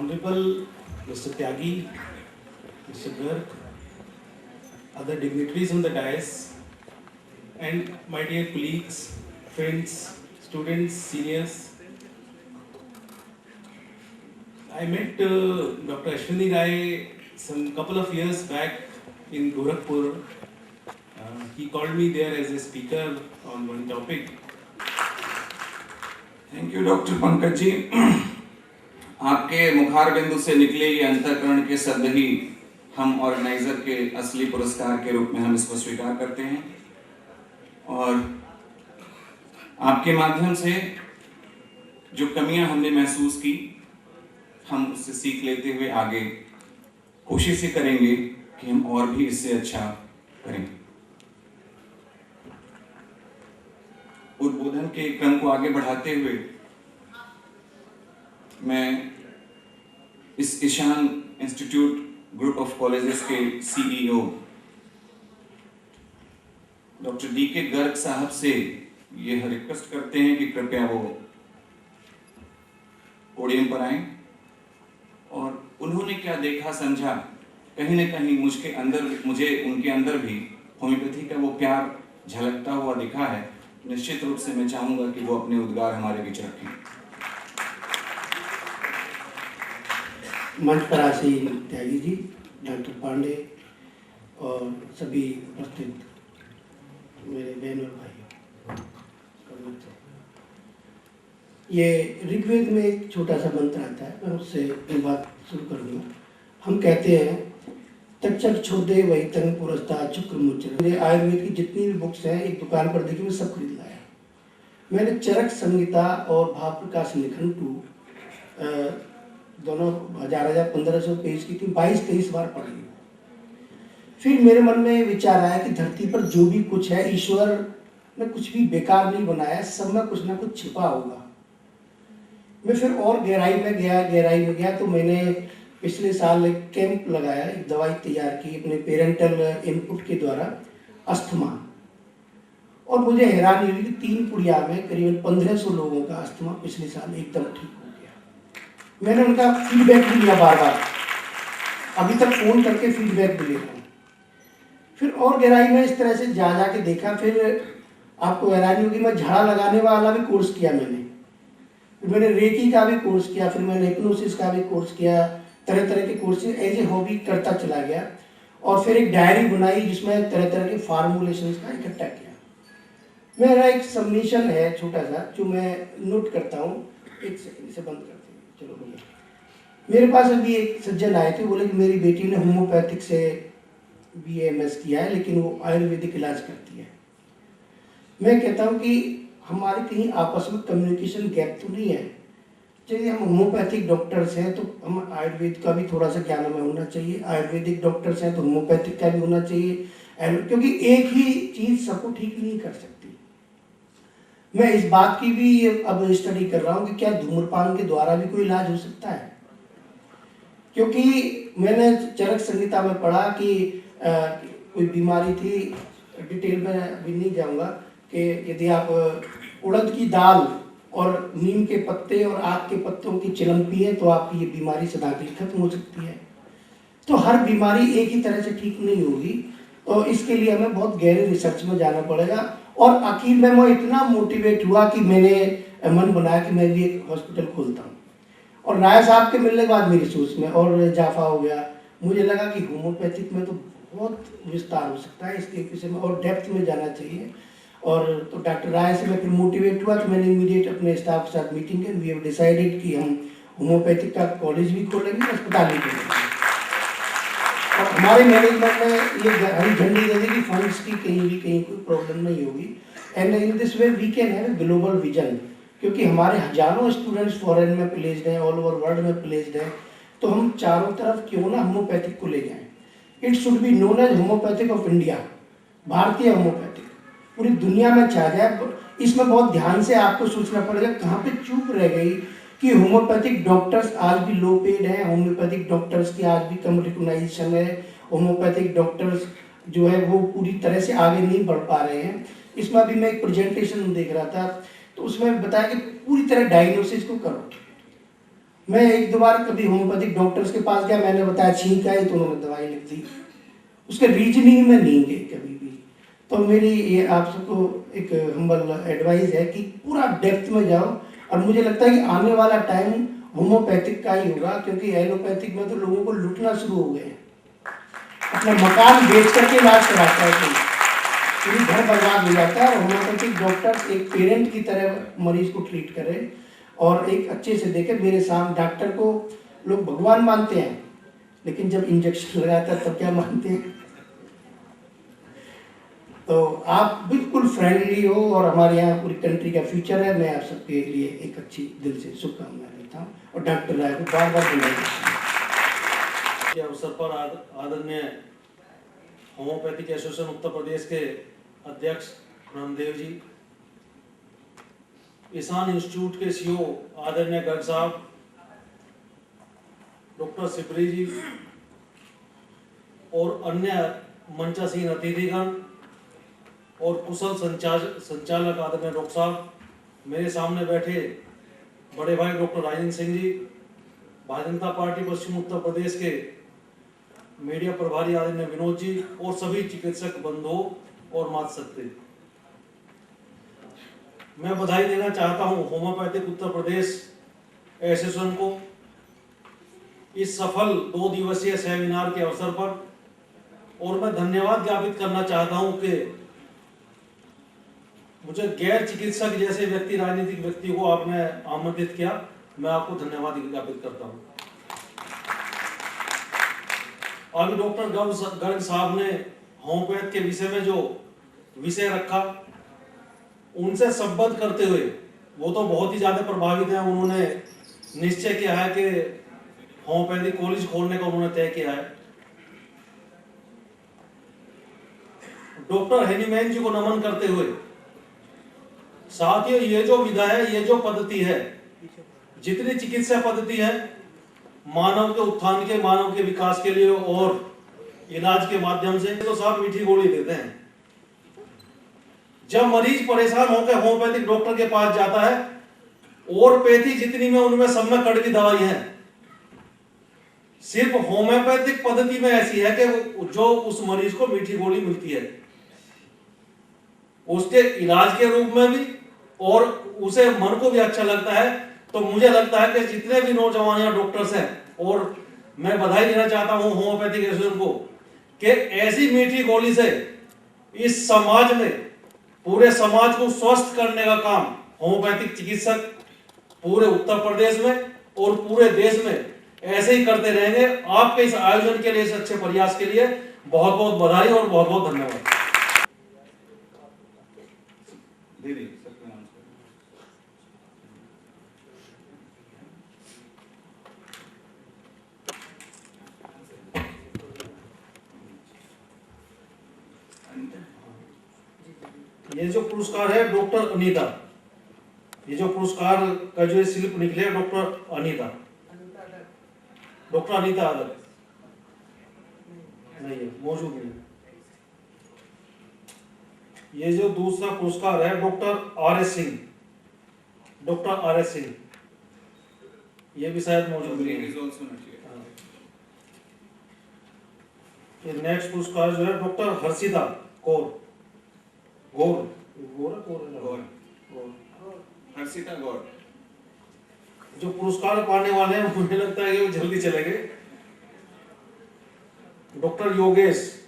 Honorable Mr. Tyagi, Mr. Garg, other dignitaries on the dais, and my dear colleagues, friends, students, seniors. I met Dr. Ashwini Rai some couple of years back in Gorakhpur. He called me there as a speaker on one topic. Thank you doctor Pankaj ji. आपके मुखार बिंदु से निकले ये अंतःकरण के शब्द ही हम ऑर्गेनाइजर के असली पुरस्कार के रूप में हम इसको स्वीकार करते हैं और आपके माध्यम से जो कमियां हमने महसूस की हम उससे सीख लेते हुए आगे कोशिश ही करेंगे कि हम और भी इससे अच्छा करें। उद्बोधन के क्रम को आगे बढ़ाते हुए मैं इस Ishan institute group of colleges के सीईओ डॉक्टर डी.के. गर्ग साहब से यह रिक्वेस्ट करते हैं कि कृपया वो पोडियम पर आएं और उन्होंने क्या देखा समझा, कहीं न कहीं मुझे उनके अंदर भी होम्योपैथी का वो प्यार झलकता हुआ दिखा है। निश्चित रूप से मैं चाहूंगा कि वो अपने उद्गार हमारे बीच रखें। मंच पर आसीन त्यागी जी, डॉक्टर पांडे और सभी उपस्थित मेरे बहन और भाइयों, ये ऋग्वेद में एक छोटा सा मंत्र आता है, मैं उससे ये बात शुरू करूँगा। हम कहते हैं तक्षक छोदे वही तंग पुरस्ता शुक्र मुचर। मेरे आयुर्वेद की जितनी भी बुक्स हैं एक दुकान पर देखी, मैं सब खरीद लाया। मैंने चरक संहिता और भाव प्रकाश निखंटू दोनों 1500 पेज की थी, 22-23 बार पढ़ी। फिर मेरे मन में विचार आया कि धरती पर जो भी कुछ है ईश्वर ने कुछ भी बेकार नहीं बनाया, सब में कुछ ना कुछ छिपा होगा। मैं फिर और गहराई में गया तो मैंने पिछले साल एक कैंप लगाया, एक दवाई तैयार की अपने पेरेंटल इनपुट के द्वारा, अस्थमा। और मुझे हैरानी हुई कि 3 पुड़िया में करीबन 1500 लोगों का अस्थमा पिछले साल एकदम ठीक हो गया। मैंने उनका फीडबैक भी लिया बार-बार, अभी तक फ़ोन करके फीडबैक भी ले रहा हूँ। फिर और गहराई में इस तरह से जा के देखा। फिर आपको हैरानी होगी, मैं झाड़ा लगाने वाला भी कोर्स किया मैंने रेकी का भी कोर्स किया, फिर मैंने हिप्नोसिस का भी कोर्स किया, तरह तरह के कोर्सेज एज ए हॉबी करता चला गया। और फिर एक डायरी बनाई जिसमें तरह तरह के फार्मूलेशंस का इकट्ठा किया। मेरा एक सबमिशन है छोटा सा जो मैं नोट करता हूँ। एक सेकंड, इसे बंद करते हैं। चलो भैया, मेरे पास अभी एक सज्जन आए थे, बोले कि मेरी बेटी ने होम्योपैथिक से BA MS किया है लेकिन वो आयुर्वेदिक इलाज करती है। मैं कहता हूँ कि हमारे कहीं आपस में कम्युनिकेशन गैप तो नहीं है। चलिए, हम होम्योपैथिक डॉक्टर्स हैं तो हम आयुर्वेद का भी थोड़ा सा ज्ञान हमें होना चाहिए, आयुर्वेदिक डॉक्टर्स हैं तो होम्योपैथिक का भी होना चाहिए, क्योंकि एक ही चीज़ सबको ठीक नहीं कर सकती। मैं इस बात की भी अब स्टडी कर रहा हूँ कि क्या धूम्रपान के द्वारा भी कोई इलाज हो सकता है, क्योंकि मैंने चरक संहिता में पढ़ा कि कोई बीमारी थी, डिटेल में अभी नहीं जाऊँगा, कि यदि आप उड़द की दाल और नीम के पत्ते और आक के पत्तों की चिलम पिए तो आपकी ये बीमारी सदा के लिए खत्म हो सकती है। तो हर बीमारी एक ही तरह से ठीक नहीं होगी, तो इसके लिए हमें बहुत गहरे रिसर्च में जाना पड़ेगा। और आखिर में मैं इतना मोटिवेट हुआ कि मैंने मन बनाया कि मैं भी एक हॉस्पिटल खोलता हूँ। और राय साहब के मिलने के बाद मेरी सोच में और इजाफा हो गया। मुझे लगा कि होम्योपैथिक में तो बहुत विस्तार हो सकता है, इसके विषय में और डेप्थ में जाना चाहिए। और तो डॉक्टर राय से मैं फिर मोटिवेट हुआ कि मैंने इमीडिएट अपने स्टाफ के साथ मीटिंग की। वी हैव डिसाइडेड कि हम होम्योपैथिक का कॉलेज भी खोलेंगे, अस्पताल भी खोलेंगे। और हमारे मैनेजमेंट में ये हरी झंडी दे दी कि फंड्स की कहीं कोई प्रॉब्लम नहीं होगी। And in this way we can have a global vision, क्योंकि हमारे हजारों स्टूडेंट्स फॉरेन में प्लेस्ड हैं, ऑल ओवर वर्ल्ड में प्लेस्ड हैं। तो हम चारों तरफ क्यों ना होम्योपैथिक को ले जाएं। It should be known as homeopathic of India, भारतीय होम्योपैथिक पूरी दुनिया में छा जाए। इसमें बहुत ध्यान से आपको सोचना पड़ेगा कहाँ पे चूक रह गई कि होम्योपैथिक डॉक्टर्स आज भी लो पेड हैं, होम्योपैथिक डॉक्टर्स की आज भी कम रिकॉग्नाइजेशन है, होम्योपैथिक डॉक्टर्स जो है वो पूरी तरह से आगे नहीं बढ़ पा रहे हैं। इसमें अभी मैं एक प्रेजेंटेशन देख रहा था तो उसमें बताया कि पूरी तरह डायग्नोसिस को करो मैं एक दो बार कभी होम्योपैथिक डॉक्टर्स के पास गया, मैंने बताया छींक आई तो उन्होंने दवाई लिख दी, उसके रीजनिंग में नहीं गए कभी भी। तो मेरी ये आप सबको एक हम्बल एडवाइस है कि पूरा डेप्थ में जाओ, और मुझे लगता है कि आने वाला टाइम होम्योपैथिक का ही होगा, क्योंकि एलोपैथिक में तो लोगों को लूटना शुरू हो गए हैं, अपना मकान बेच करके इलाज कराता है, पूरी घर बर्बाद हो जाता है। और होम्योपैथिक डॉक्टर एक पेरेंट की तरह मरीज को ट्रीट करे और एक अच्छे से देखे। मेरे सामने डॉक्टर को लोग भगवान मानते हैं, लेकिन जब इंजेक्शन लगाता है तब क्या मानते हैं। तो आप बिल्कुल फ्रेंडली हो और हमारे यहाँ पूरी कंट्री का फ्यूचर है। मैं आप सबके लिए एक अच्छी दिल से शुभकामनाएं देता हूँ और डॉक्टर राय को बार बार के अवसर पर आदरणीय होम्योपैथिक एसोसिएशन उत्तर प्रदेश के अध्यक्ष रामदेव जी, ईशान इंस्टीट्यूट के सीईओ आदरणीय गर्ग साहब, डॉक्टर सिपरी जी और अन्य मंचासीन अतिथिगण और कुशल संचालक आदरणीय डॉक्टर साहब, मेरे सामने बैठे बड़े भाई डॉक्टर राजेंद्र सिंह जी, भारतीय जनता पार्टी पश्चिम उत्तर प्रदेश के मीडिया प्रभारी आदरणीय विनोद जी और सभी चिकित्सक बंधुओं और मातृशक्ति, मैं बधाई देना चाहता हूं होम्योपैथिक उत्तर प्रदेश एसोसिएशन को इस सफल 2 दिवसीय सेमिनार के अवसर पर। और मैं धन्यवाद ज्ञापित करना चाहता हूं कि मुझे गैर चिकित्सक जैसे व्यक्ति, राजनीतिक व्यक्ति को आपने आमंत्रित किया, मैं आपको धन्यवाद ज्ञापित करता हूं। अभी डॉक्टर गर्ग साहब ने होम्योपैथ के विषय में जो विषय रखा, उनसे संबद्ध करते हुए वो तो बहुत ही ज्यादा प्रभावित हैं। उन्होंने निश्चय किया है कि होम्योपैथिक कॉलेज खोलने का उन्होंने तय किया है। डॉक्टर हेनीमैन जी को नमन करते हुए, साथियों, ये जो विधा है, ये जो पद्धति है, जितनी चिकित्सा पद्धति है मानव के उत्थान के, मानव के विकास के लिए और इलाज के माध्यम से, तो साहब मीठी गोली देते हैं। जब मरीज परेशान होकर होम्योपैथिक डॉक्टर के पास जाता है, ओरपैथी जितनी में उनमें सब में कड़वी दवाई है, सिर्फ होम्योपैथिक पद्धति में ऐसी है कि जो उस मरीज को मीठी गोली मिलती है, उसके इलाज के रूप में भी और उसे मन को भी अच्छा लगता है। तो मुझे लगता है कि जितने भी नौजवान या डॉक्टर्स हैं, और मैं बधाई देना चाहता हूं होम्योपैथिक एसोसिएशन को कि ऐसी मीठी गोली से इस समाज में, पूरे समाज को स्वस्थ करने का काम होम्योपैथिक चिकित्सक पूरे उत्तर प्रदेश में और पूरे देश में ऐसे ही करते रहेंगे। आपके इस आयोजन के लिए, इस अच्छे प्रयास के लिए बहुत बहुत बधाई और बहुत बहुत धन्यवाद। ये जो पुरस्कार है डॉक्टर अनीता, ये जो पुरस्कार का जो स्लिप निकले डॉक्टर अनीता आदर नहीं है, मौजूद नहीं। ये जो दूसरा पुरस्कार है डॉक्टर आर.एस. सिंह, ये भी शायद मौजूद नहीं है। ये नेक्स्ट पुरस्कार जो है डॉक्टर हर्षिता गौर, हर्षिता गौर, जो पुरस्कार पाने वाले हैं मुझे लगता है कि वो जल्दी चले गए। डॉक्टर योगेश,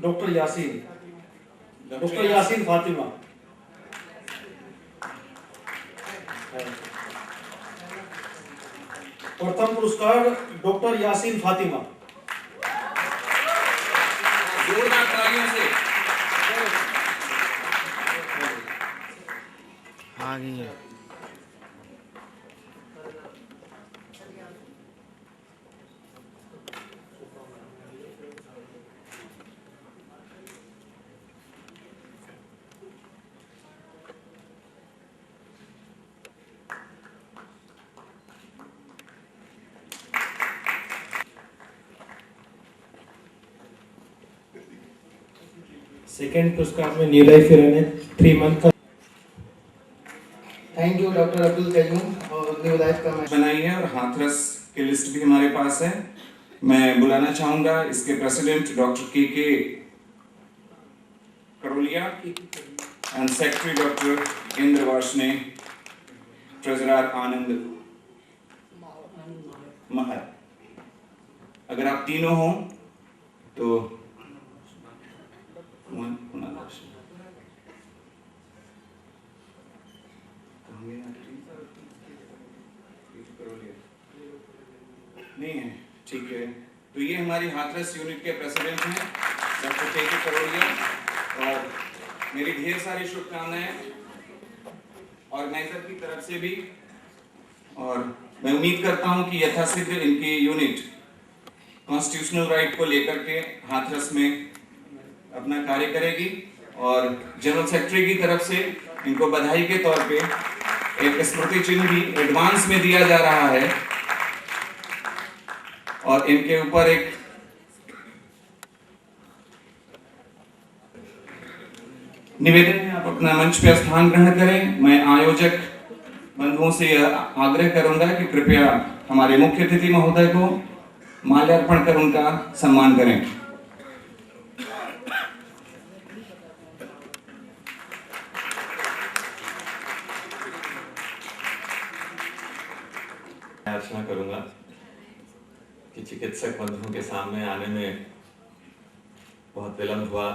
डॉक्टर यासीन फातिमा, प्रथम पुरस्कार डॉक्टर यासीन फातिमा। जोरदार तालियों से। आ गई है। सेकेंड पुरस्कार में न्यू लाइफ हीरो ने 3 मंथ का thank you doctor Abdul Qayyum और न्यू लाइफ का मैं बनाई है और हाथरस की लिस्ट भी हमारे पास है। मैं बुलाना चाहूंगा इसके president doctor K Karolia and secretary doctor Indra Varshney, treasurer Anand Mahar. अगर आप तीनों हो तो नहीं है, ठीक है। तो ये हमारी हाथरस यूनिट के प्रेसिडेंट हैं डॉक्टर के करोलिया, और मेरी ढेर सारी शुभकामनाएं ऑर्गेनाइजर की तरफ से भी, और मैं उम्मीद करता हूं कि यथाशीघ्र इनकी यूनिट कॉन्स्टिट्यूशनल राइट को लेकर के हाथरस में अपना कार्य करेगी, और जनरल सेक्रेटरी की तरफ से इनको बधाई के तौर पे एक स्मृति चिन्ह भी एडवांस में दिया जा रहा है, और इनके ऊपर एक निवेदन है, आप अपना मंच पे स्थान ग्रहण करें। मैं आयोजक बंधुओं से यह आग्रह करूंगा कि कृपया हमारे मुख्य अतिथि महोदय को माल्यार्पण कर उनका सम्मान करें। अर्चना करूंगा कि चिकित्सक बंधुओं के सामने आने में बहुत विलंब हुआ,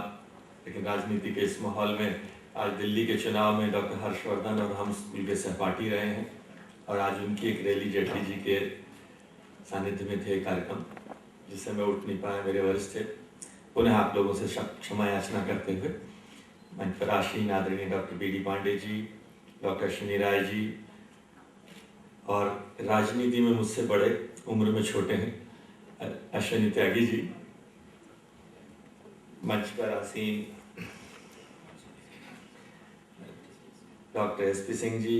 लेकिन राजनीति के इस माहौल में आज दिल्ली के चुनाव में डॉक्टर हर्षवर्धन और हम स्कूल के सहपाठी रहे हैं, और आज उनकी एक रैली जेटली जी के सानिध्य में थे कार्यक्रम, जिससे मैं उठ नहीं पाया, मेरे वरिष्ठ थे। पुनः आप लोगों से क्षमा याचना करते हुए मंच पर आसीन आदरणीय doctor BD Pandey ji, doctor Ashwini Rai ji, और राजनीति में मुझसे बड़े, उम्र में छोटे हैं, अश्विनी त्यागी जी, मंच पर आसीन doctor SP Singh ji,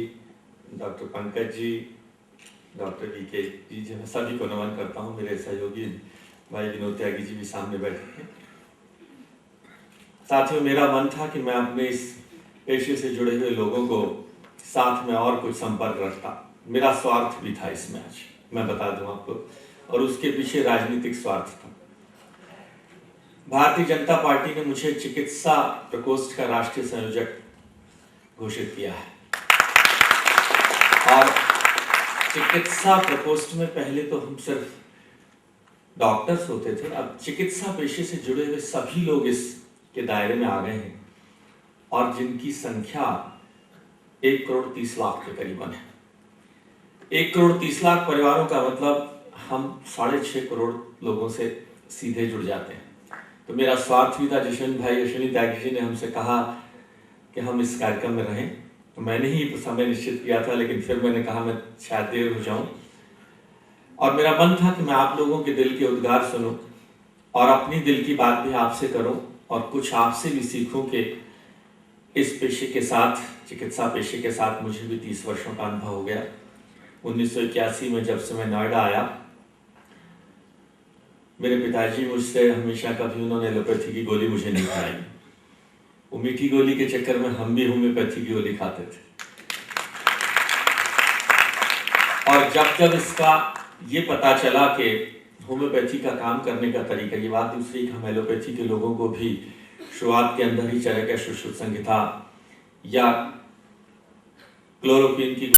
doctor Pankaj जी, डॉक्टर VK जी, मैं सभी को नमन करता हूँ। मेरे सहयोगी भाई विनोद त्यागी जी भी सामने बैठे हैं। साथियों, मेरा मन था कि मैं अपने इस पेशे से जुड़े हुए लोगों को साथ में और कुछ संपर्क रखता। मेरा स्वार्थ भी था इसमें, आज मैं बता दूं आपको, और उसके पीछे राजनीतिक स्वार्थ था। भारतीय जनता पार्टी ने मुझे चिकित्सा प्रकोष्ठ का राष्ट्रीय संयोजक घोषित किया है, और चिकित्सा प्रकोष्ठ में पहले तो हम सिर्फ डॉक्टर्स होते थे, अब चिकित्सा पेशे से जुड़े हुए सभी लोग इसके दायरे में आ गए हैं, और जिनकी संख्या 1,30,00,000 के करीबन है। 1,30,00,000 परिवारों का मतलब हम 6.5 करोड़ लोगों से सीधे जुड़ जाते हैं। तो मेरा स्वार्थ भी था, जिशन भाई अश्विनी त्यागी जी ने हमसे कहा कि हम इस कार्यक्रम में रहें, तो मैंने ही समय निश्चित किया था, लेकिन फिर मैंने कहा मैं शायद देर हो जाऊं, और मेरा मन था कि मैं आप लोगों के दिल के उद्गार सुनूं और अपनी दिल की बात भी आपसे करूं, और कुछ आपसे भी सीखूं कि इस पेशे के साथ, चिकित्सा पेशे के साथ मुझे भी 30 वर्षों का अनुभव हो गया। 1981 में जब से मैं नोएडा आया, मेरे पिताजी मुझसे हमेशा कभी उन्होंने एलोपैथी की गोली मुझे नहीं खाई। वो मीठी गोली के चक्कर में हम भी होम्योपैथी की गोली खाते थे, और जब इसका ये पता चला कि होम्योपैथी का काम करने का तरीका, ये बात दूसरी कि हम एलोपैथी के लोगों को भी शुरुआत के अंदर ही चरक या सुश्रुत संहिता या क्लोरोक्विन की